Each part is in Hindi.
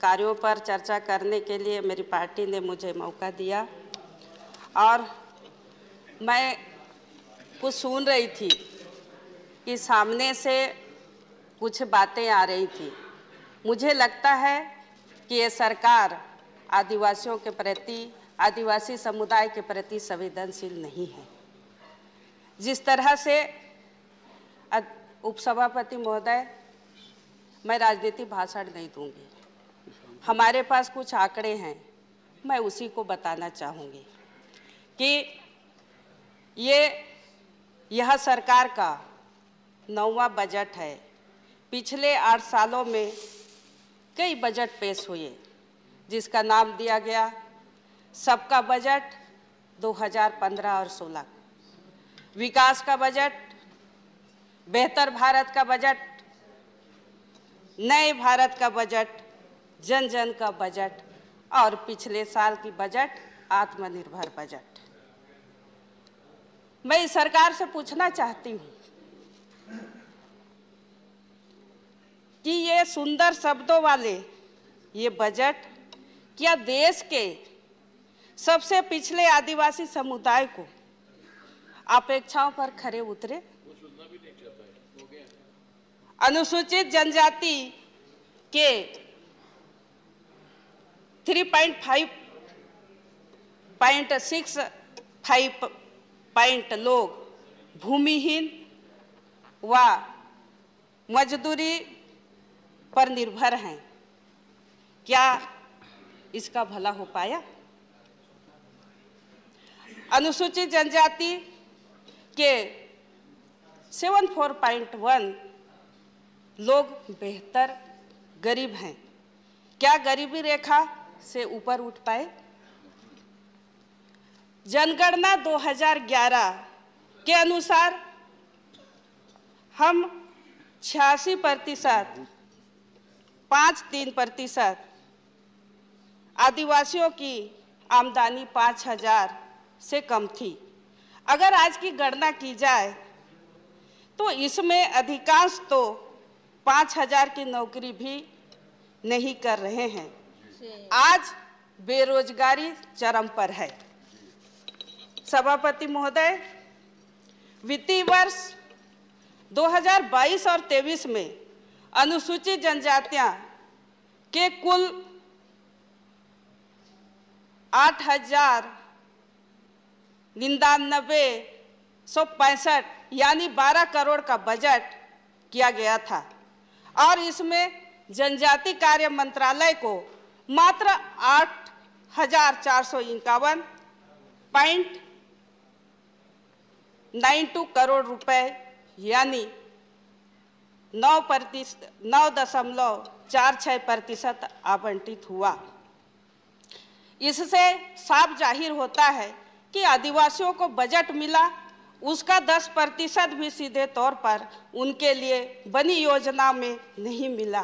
कार्यों पर चर्चा करने के लिए मेरी पार्टी ने मुझे मौका दिया और मैं कुछ सुन रही थी कि सामने से कुछ बातें आ रही थी। मुझे लगता है कि ये सरकार आदिवासियों के प्रति, आदिवासी समुदाय के प्रति संवेदनशील नहीं है। जिस तरह से उपसभापति महोदय, मैं राजनीतिक भाषण नहीं दूंगी। हमारे पास कुछ आंकड़े हैं, मैं उसी को बताना चाहूँगी कि यह सरकार का 9वां बजट है। पिछले 8 सालों में कई बजट पेश हुए, जिसका नाम दिया गया सबका बजट 2015 और 16। विकास का बजट, बेहतर भारत का बजट, नए भारत का बजट, जन जन का बजट और पिछले साल की बजट आत्मनिर्भर बजट। मैं इस सरकार से पूछना चाहती हूँ कि ये सुंदर शब्दों वाले ये बजट क्या देश के सबसे पिछले आदिवासी समुदाय को अपेक्षाओं पर खरे उतरे? अनुसूचित जनजाति के 3.65 लोग भूमिहीन व मजदूरी पर निर्भर हैं। क्या इसका भला हो पाया? अनुसूचित जनजाति के 74.1 लोग बेहतर गरीब हैं। क्या गरीबी रेखा से ऊपर उठ पाए? जनगणना 2011 के अनुसार हम 86%, 5.3% आदिवासियों की आमदनी 5,000 से कम थी। अगर आज की गणना की जाए तो इसमें अधिकांश तो 5,000 की नौकरी भी नहीं कर रहे हैं। आज बेरोजगारी चरम पर है। सभापति महोदय, वित्तीय वर्ष 2022 और 23 में अनुसूचित जनजातियां के कुल 8,099,165 यानी 12 करोड़ का बजट किया गया था और इसमें जनजाति कार्य मंत्रालय को मात्र 8,451.92 करोड़ रुपए यानी 9.46% आवंटित हुआ। इससे साफ जाहिर होता है कि आदिवासियों को बजट मिला, उसका 10% भी सीधे तौर पर उनके लिए बनी योजना में नहीं मिला,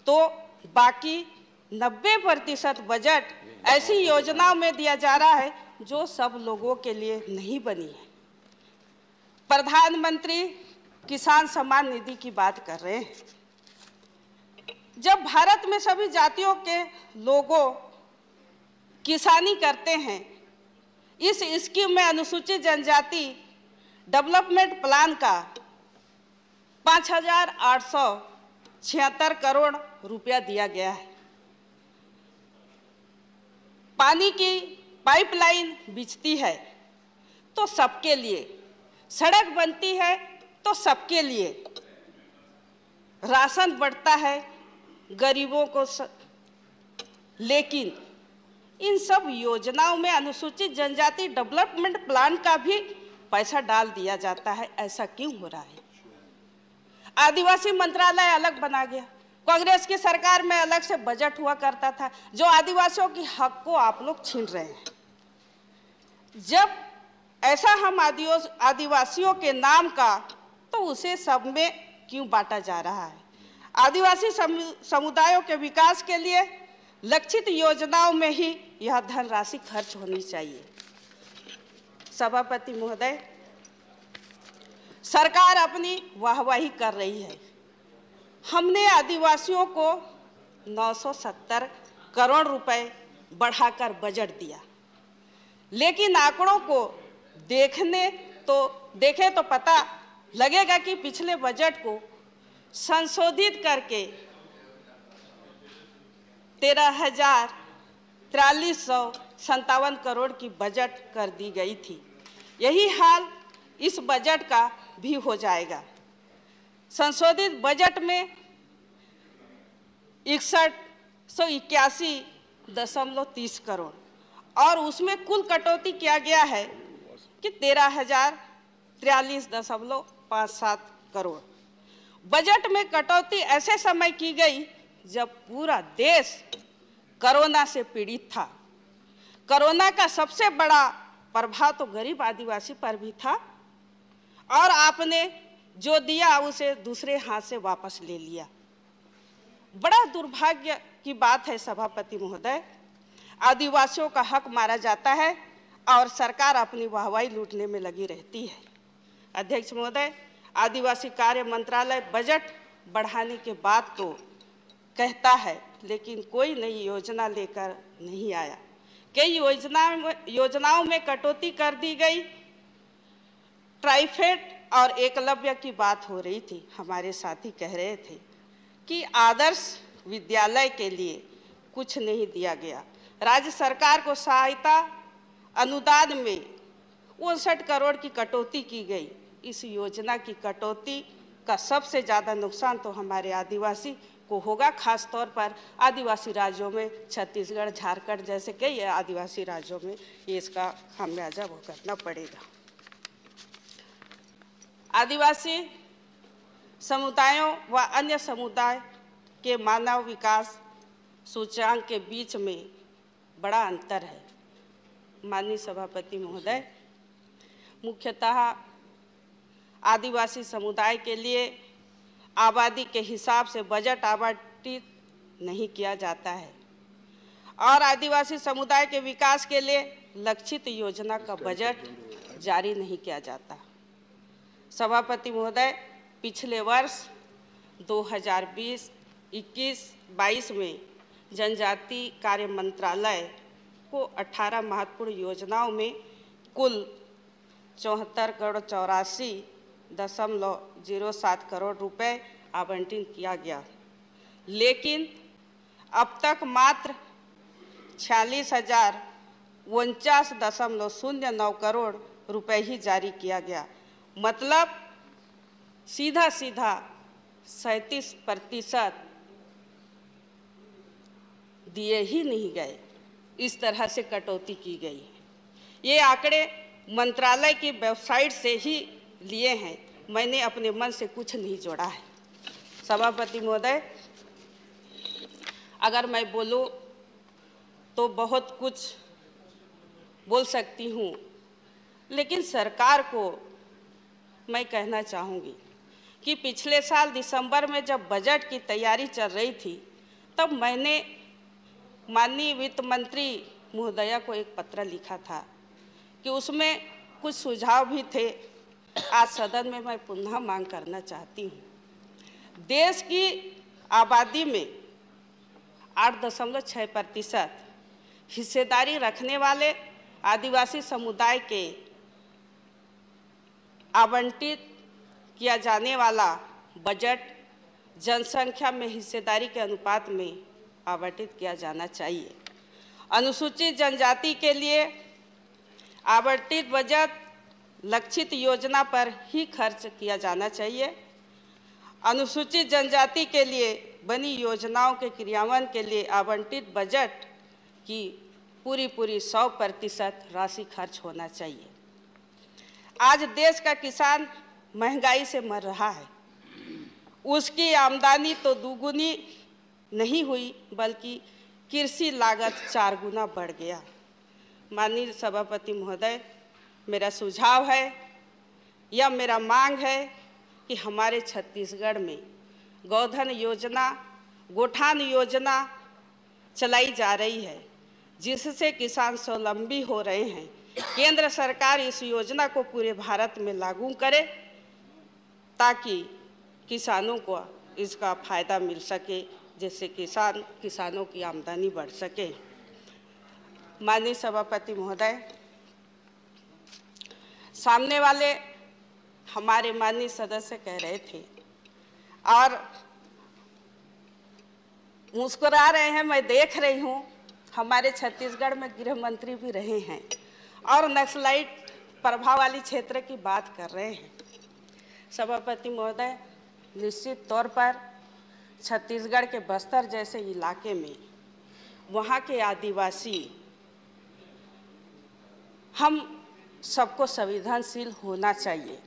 तो बाकी 90% बजट ऐसी योजनाओं में दिया जा रहा है जो सब लोगों के लिए नहीं बनी है। प्रधानमंत्री किसान सम्मान निधि की बात कर रहे हैं। जब भारत में सभी जातियों के लोगों किसानी करते हैं, इस स्कीम में अनुसूचित जनजाति डेवलपमेंट प्लान का 5,876 करोड़ रुपया दिया गया है। पानी की पाइपलाइन बिछती है तो सबके लिए, सड़क बनती है तो सबके लिए, राशन बढ़ता है गरीबों को लेकिन इन सब योजनाओं में अनुसूचित जनजाति डेवलपमेंट प्लान का भी पैसा डाल दिया जाता है। ऐसा क्यों हो रहा है? आदिवासी मंत्रालय अलग बना गया। कांग्रेस की सरकार में अलग से बजट हुआ करता था जो आदिवासियों की हक को आप लोग छीन रहे हैं। जब ऐसा हम आदिवासियों के नाम का, तो उसे सब में क्यों बांटा जा रहा है? आदिवासी समुदायों के विकास के लिए लक्षित योजनाओं में ही यह धनराशि खर्च होनी चाहिए। सभापति महोदय, सरकार अपनी वाहवाही कर रही है। हमने आदिवासियों को 970 करोड़ रुपए बढ़ाकर बजट दिया। लेकिन आंकड़ों को देखें तो पता लगेगा कि पिछले बजट को संशोधित करके 13,4357 करोड़ की बजट कर दी गई थी। यही हाल इस बजट का भी हो जाएगा। संशोधित बजट में 6181.30 करोड़ और उसमें कुल कटौती किया गया है कि 13,043.57 करोड़। बजट में कटौती ऐसे समय की गई जब पूरा देश कोरोना से पीड़ित था। कोरोना का सबसे बड़ा प्रभाव तो गरीब आदिवासी पर भी था और आपने जो दिया उसे दूसरे हाथ से वापस ले लिया। बड़ा दुर्भाग्य की बात है सभापति महोदय, आदिवासियों का हक मारा जाता है और सरकार अपनी वाहवाही लूटने में लगी रहती है। अध्यक्ष महोदय, आदिवासी कार्य मंत्रालय बजट बढ़ाने के बाद तो कहता है, लेकिन कोई नई योजना लेकर नहीं आया। कई योजनाओं में कटौती कर दी गई। ट्राइफेड और एकलव्य की बात हो रही थी। हमारे साथी कह रहे थे कि आदर्श विद्यालय के लिए कुछ नहीं दिया गया। राज्य सरकार को सहायता अनुदान में 59 करोड़ की कटौती की गई। इस योजना की कटौती का सबसे ज़्यादा नुकसान तो हमारे आदिवासी को होगा, खास तौर पर आदिवासी राज्यों में, छत्तीसगढ़, झारखंड जैसे कई आदिवासी राज्यों में ये इसका खामियाजा भुगतना पड़ेगा। आदिवासी समुदायों व अन्य समुदाय के मानव विकास सूचकांक के बीच में बड़ा अंतर है। माननीय सभापति महोदय, मुख्यतः आदिवासी समुदाय के लिए आबादी के हिसाब से बजट आवंटित नहीं किया जाता है और आदिवासी समुदाय के विकास के लिए लक्षित योजना का बजट जारी नहीं किया जाता। सभापति महोदय, पिछले वर्ष 2020-21-22 में जनजाति कार्य मंत्रालय को 18 महत्वपूर्ण योजनाओं में कुल 74,84.07 करोड़ रुपए आवंटित किया गया, लेकिन अब तक मात्र 46,49.09 करोड़ रुपए ही जारी किया गया। मतलब सीधा 37% दिए ही नहीं गए। इस तरह से कटौती की गई। ये आंकड़े मंत्रालय की वेबसाइट से ही लिए हैं, मैंने अपने मन से कुछ नहीं जोड़ा है। सभापति महोदय, अगर मैं बोलूं तो बहुत कुछ बोल सकती हूं, लेकिन सरकार को मैं कहना चाहूँगी कि पिछले साल दिसंबर में जब बजट की तैयारी चल रही थी, तब मैंने माननीय वित्त मंत्री महोदया को एक पत्र लिखा था कि उसमें कुछ सुझाव भी थे। आज सदन में मैं पुनः मांग करना चाहती हूँ। देश की आबादी में 8.6% हिस्सेदारी रखने वाले आदिवासी समुदाय के आवंटित किया जाने वाला बजट जनसंख्या में हिस्सेदारी के अनुपात में आवंटित किया जाना चाहिए। अनुसूचित जनजाति के लिए आवंटित बजट लक्षित योजना पर ही खर्च किया जाना चाहिए। अनुसूचित जनजाति के लिए बनी योजनाओं के क्रियान्वयन के लिए आवंटित बजट की पूरी 100% राशि खर्च होना चाहिए। आज देश का किसान महंगाई से मर रहा है। उसकी आमदनी तो दुगुनी नहीं हुई, बल्कि कृषि लागत 4 गुना बढ़ गया। माननीय सभापति महोदय, मेरा सुझाव है या मेरा मांग है कि हमारे छत्तीसगढ़ में गोधन योजना, गोठान योजना चलाई जा रही है, जिससे किसान स्वावलंबी हो रहे हैं। केंद्र सरकार इस योजना को पूरे भारत में लागू करे ताकि किसानों को इसका फायदा मिल सके जिससे किसानों की आमदनी बढ़ सके। माननीय सभापति महोदय, सामने वाले हमारे माननीय सदस्य कह रहे थे और मुस्कुरा रहे हैं, मैं देख रही हूँ, हमारे छत्तीसगढ़ में गृह मंत्री भी रहे हैं और नक्सलाइट प्रभाव वाली क्षेत्र की बात कर रहे हैं। सभापति महोदय, निश्चित तौर पर छत्तीसगढ़ के बस्तर जैसे इलाके में वहाँ के आदिवासी, हम सबको संवेदनशील होना चाहिए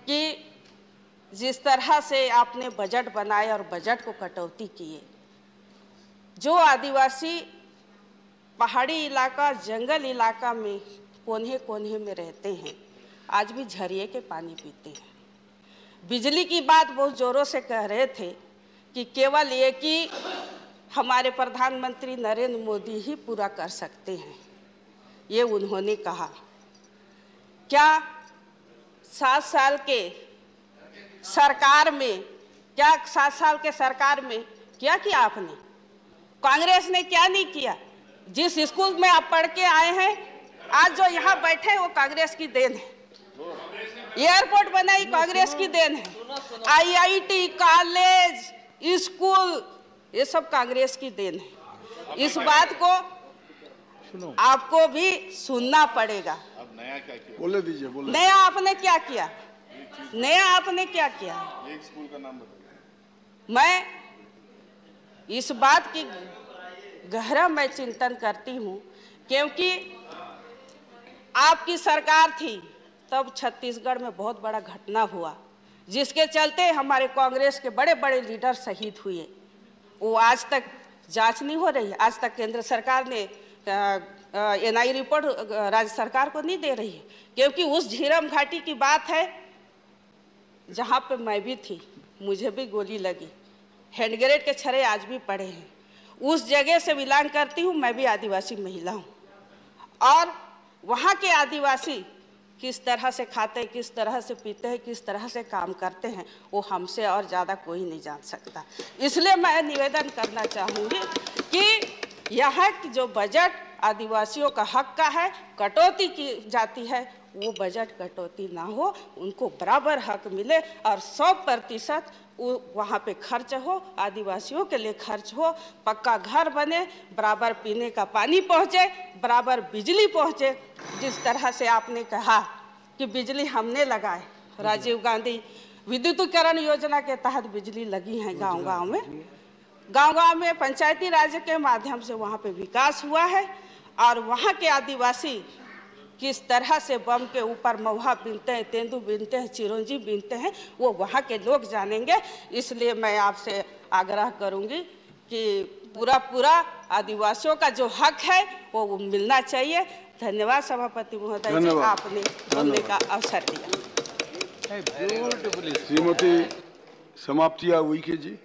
कि जिस तरह से आपने बजट बनाए और बजट को कटौती किए, जो आदिवासी पहाड़ी इलाका, जंगल इलाका में कोने कोने में रहते हैं, आज भी झरिए के पानी पीते हैं। बिजली की बात बहुत जोरों से कह रहे थे कि केवल एक ही हमारे प्रधानमंत्री नरेंद्र मोदी ही पूरा कर सकते हैं, ये उन्होंने कहा। क्या 7 साल के सरकार में, क्या 7 साल के सरकार में क्या किया आपने? कांग्रेस ने क्या नहीं किया? जिस स्कूल में आप पढ़ के आए हैं, आज जो यहाँ बैठे वो कांग्रेस की देन है। एयरपोर्ट बनाई कांग्रेस की देन है। IIT, कॉलेज, स्कूल, ये सब कांग्रेस की देन है। इस बात को आपको भी सुनना पड़ेगा। अब नया क्या किया? बोले दीजिए, बोले। नया आपने क्या किया? नया आपने क्या किया? एक स्कूल का नाम बताइए। मैं इस बात की गहरा मैं चिंतन करती हूँ, क्योंकि आपकी सरकार थी तब छत्तीसगढ़ में बहुत बड़ा घटना हुआ, जिसके चलते हमारे कांग्रेस के बड़े बड़े लीडर शहीद हुए। वो आज तक जांच नहीं हो रही। आज तक केंद्र सरकार ने NI रिपोर्ट राज्य सरकार को नहीं दे रही है, क्योंकि उस झीरम घाटी की बात है जहाँ पे मैं भी थी, मुझे भी गोली लगी, हैंड ग्रेनेड के छर्रे आज भी पड़े हैं। उस जगह से बिलोंग करती हूँ, मैं भी आदिवासी महिला हूँ, और वहाँ के आदिवासी किस तरह से खाते हैं, किस तरह से पीते हैं, किस तरह से काम करते हैं, वो हमसे और ज़्यादा कोई नहीं जान सकता। इसलिए मैं निवेदन करना चाहूँगी कि यहाँ की जो बजट आदिवासियों का हक का है, कटौती की जाती है, वो बजट कटौती ना हो, उनको बराबर हक मिले और 100% वहाँ पे खर्च हो, आदिवासियों के लिए खर्च हो, पक्का घर बने, बराबर पीने का पानी पहुँचे, बराबर बिजली पहुँचे। जिस तरह से आपने कहा कि बिजली हमने लगाए, राजीव गांधी विद्युतीकरण योजना के तहत बिजली लगी है गांव-गांव में। गांव-गांव में पंचायती राज के माध्यम से वहाँ पे विकास हुआ है, और वहाँ के आदिवासी किस तरह से बम के ऊपर महुआ बीनते हैं, तेंदू बीनते हैं, चिरौंजी बीनते हैं, वो वहाँ के लोग जानेंगे। इसलिए मैं आपसे आग्रह करूँगी कि पूरा आदिवासियों का जो हक है वो मिलना चाहिए। धन्यवाद सभापति महोदय जी, आपने बोलने का अवसर दिया। श्रीमती समाप्तिया उइके जी।